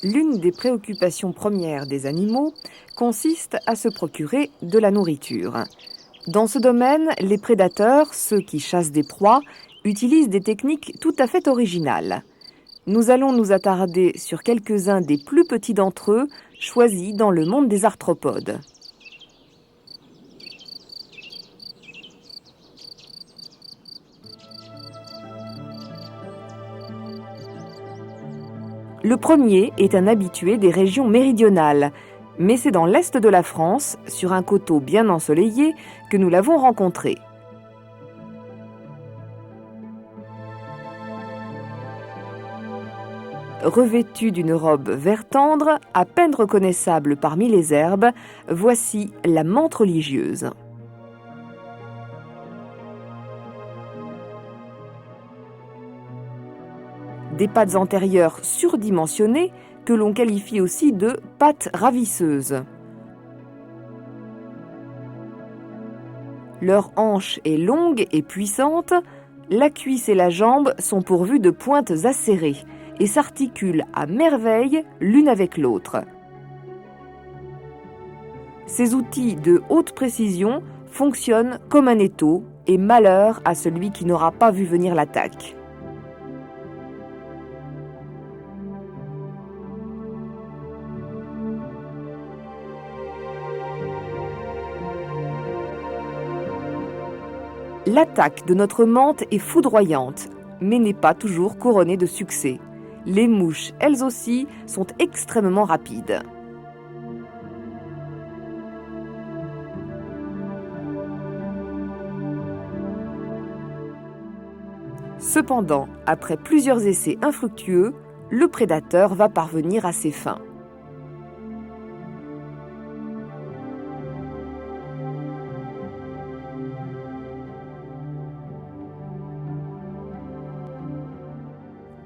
L'une des préoccupations premières des animaux consiste à se procurer de la nourriture. Dans ce domaine, les prédateurs, ceux qui chassent des proies, utilisent des techniques tout à fait originales. Nous allons nous attarder sur quelques-uns des plus petits d'entre eux, choisis dans le monde des arthropodes. Le premier est un habitué des régions méridionales, mais c'est dans l'est de la France, sur un coteau bien ensoleillé, que nous l'avons rencontré. Revêtu d'une robe vert tendre, à peine reconnaissable parmi les herbes, voici la mante religieuse. Des pattes antérieures surdimensionnées que l'on qualifie aussi de pattes ravisseuses. Leur hanche est longue et puissante, la cuisse et la jambe sont pourvues de pointes acérées et s'articulent à merveille l'une avec l'autre. Ces outils de haute précision fonctionnent comme un étau et malheur à celui qui n'aura pas vu venir l'attaque. L'attaque de notre mante est foudroyante, mais n'est pas toujours couronnée de succès. Les mouches, elles aussi, sont extrêmement rapides. Cependant, après plusieurs essais infructueux, le prédateur va parvenir à ses fins.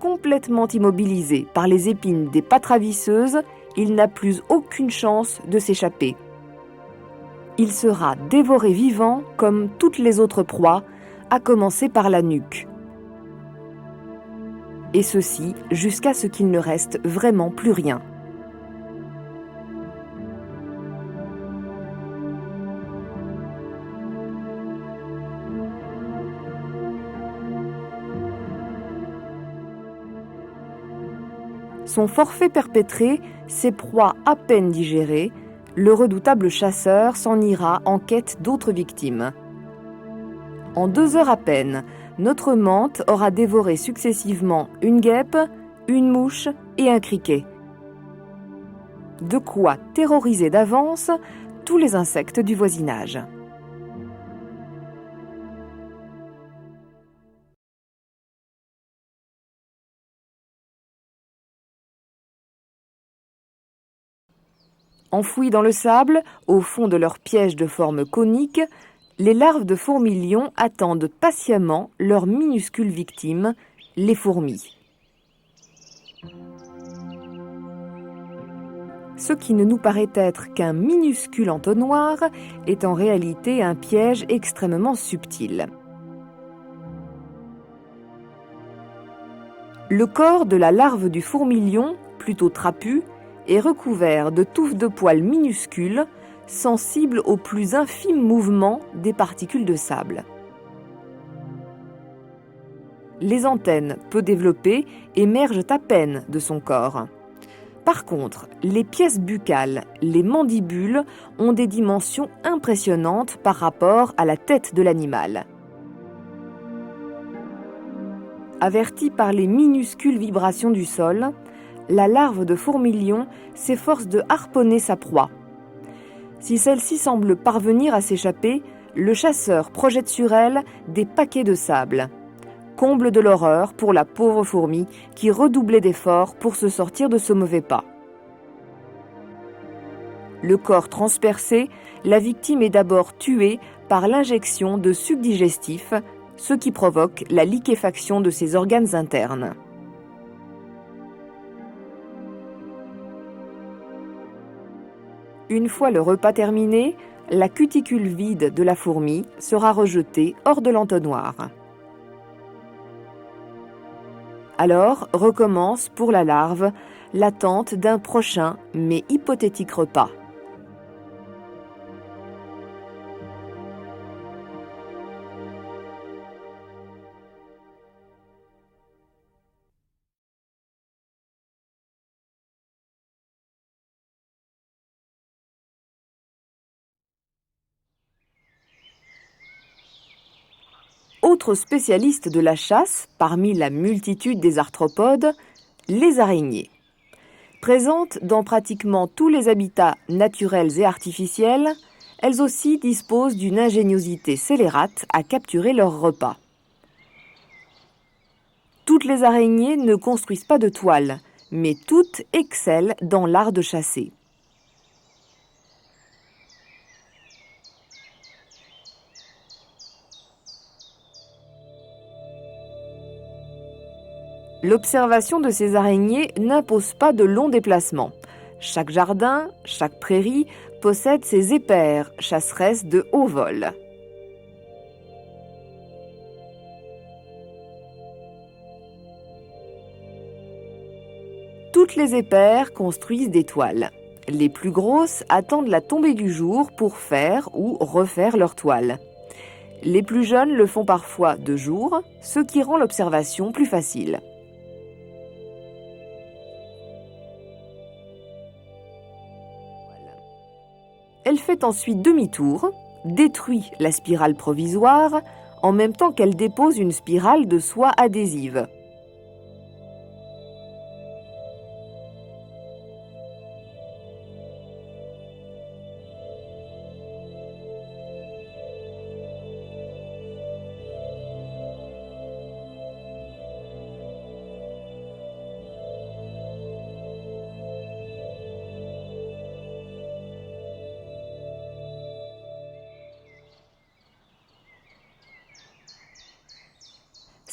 Complètement immobilisé par les épines des pattes ravisseuses, il n'a plus aucune chance de s'échapper. Il sera dévoré vivant comme toutes les autres proies, à commencer par la nuque. Et ceci jusqu'à ce qu'il ne reste vraiment plus rien. Son forfait perpétré, ses proies à peine digérées, le redoutable chasseur s'en ira en quête d'autres victimes. En 2 heures à peine, notre mante aura dévoré successivement une guêpe, une mouche et un criquet. De quoi terroriser d'avance tous les insectes du voisinage. Enfouis dans le sable, au fond de leur piège de forme conique, les larves de fourmilions attendent patiemment leur minuscule victime, les fourmis. Ce qui ne nous paraît être qu'un minuscule entonnoir est en réalité un piège extrêmement subtil. Le corps de la larve du fourmilion, plutôt trapu, est recouvert de touffes de poils minuscules, sensibles aux plus infimes mouvements des particules de sable. Les antennes, peu développées, émergent à peine de son corps. Par contre, les pièces buccales, les mandibules, ont des dimensions impressionnantes par rapport à la tête de l'animal. Avertie par les minuscules vibrations du sol, la larve de fourmilion s'efforce de harponner sa proie. Si celle-ci semble parvenir à s'échapper, le chasseur projette sur elle des paquets de sable. Comble de l'horreur pour la pauvre fourmi qui redoublait d'efforts pour se sortir de ce mauvais pas. Le corps transpercé, la victime est d'abord tuée par l'injection de sucs digestifs, ce qui provoque la liquéfaction de ses organes internes. Une fois le repas terminé, la cuticule vide de la fourmi sera rejetée hors de l'entonnoir. Alors recommence pour la larve l'attente d'un prochain mais hypothétique repas. Autre spécialiste de la chasse, parmi la multitude des arthropodes, les araignées. Présentes dans pratiquement tous les habitats naturels et artificiels, elles aussi disposent d'une ingéniosité scélérate à capturer leur repas. Toutes les araignées ne construisent pas de toile, mais toutes excellent dans l'art de chasser. L'observation de ces araignées n'impose pas de longs déplacements. Chaque jardin, chaque prairie possède ses épères, chasseresses de haut vol. Toutes les épères construisent des toiles. Les plus grosses attendent la tombée du jour pour faire ou refaire leurs toiles. Les plus jeunes le font parfois de jour, ce qui rend l'observation plus facile. Elle fait ensuite demi-tour, détruit la spirale provisoire, en même temps qu'elle dépose une spirale de soie adhésive.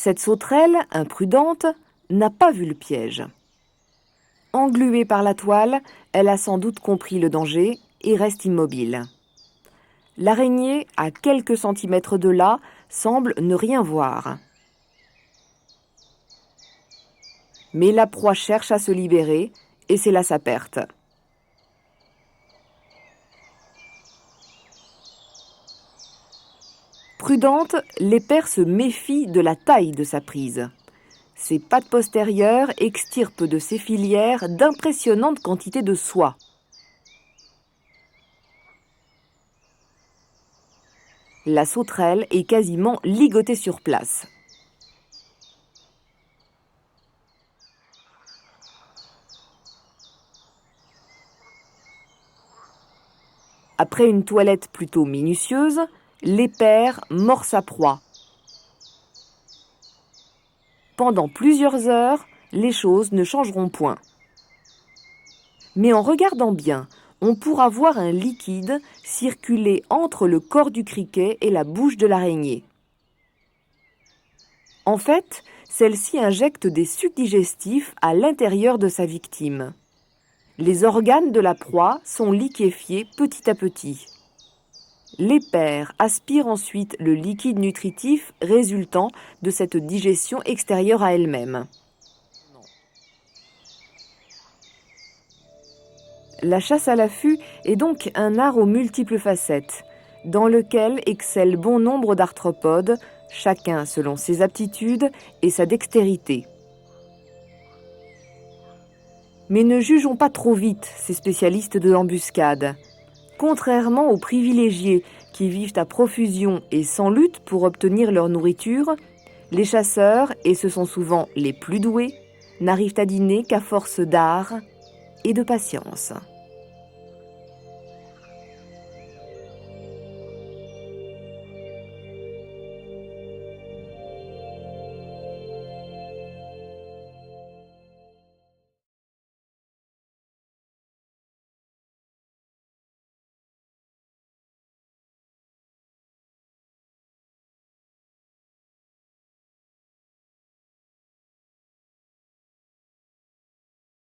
Cette sauterelle, imprudente, n'a pas vu le piège. Engluée par la toile, elle a sans doute compris le danger et reste immobile. L'araignée, à quelques centimètres de là, semble ne rien voir. Mais la proie cherche à se libérer et c'est là sa perte. Prudente, l'épère se méfie de la taille de sa prise. Ses pattes postérieures extirpent de ses filières d'impressionnantes quantités de soie. La sauterelle est quasiment ligotée sur place. Après une toilette plutôt minutieuse, l'épère mord sa proie. Pendant plusieurs heures, les choses ne changeront point. Mais en regardant bien, on pourra voir un liquide circuler entre le corps du criquet et la bouche de l'araignée. En fait, celle-ci injecte des sucs digestifs à l'intérieur de sa victime. Les organes de la proie sont liquéfiés petit à petit. L'épère aspire ensuite le liquide nutritif résultant de cette digestion extérieure à elle-même. La chasse à l'affût est donc un art aux multiples facettes, dans lequel excellent bon nombre d'arthropodes, chacun selon ses aptitudes et sa dextérité. Mais ne jugeons pas trop vite ces spécialistes de l'embuscade. Contrairement aux privilégiés qui vivent à profusion et sans lutte pour obtenir leur nourriture, les chasseurs, et ce sont souvent les plus doués, n'arrivent à dîner qu'à force d'art et de patience.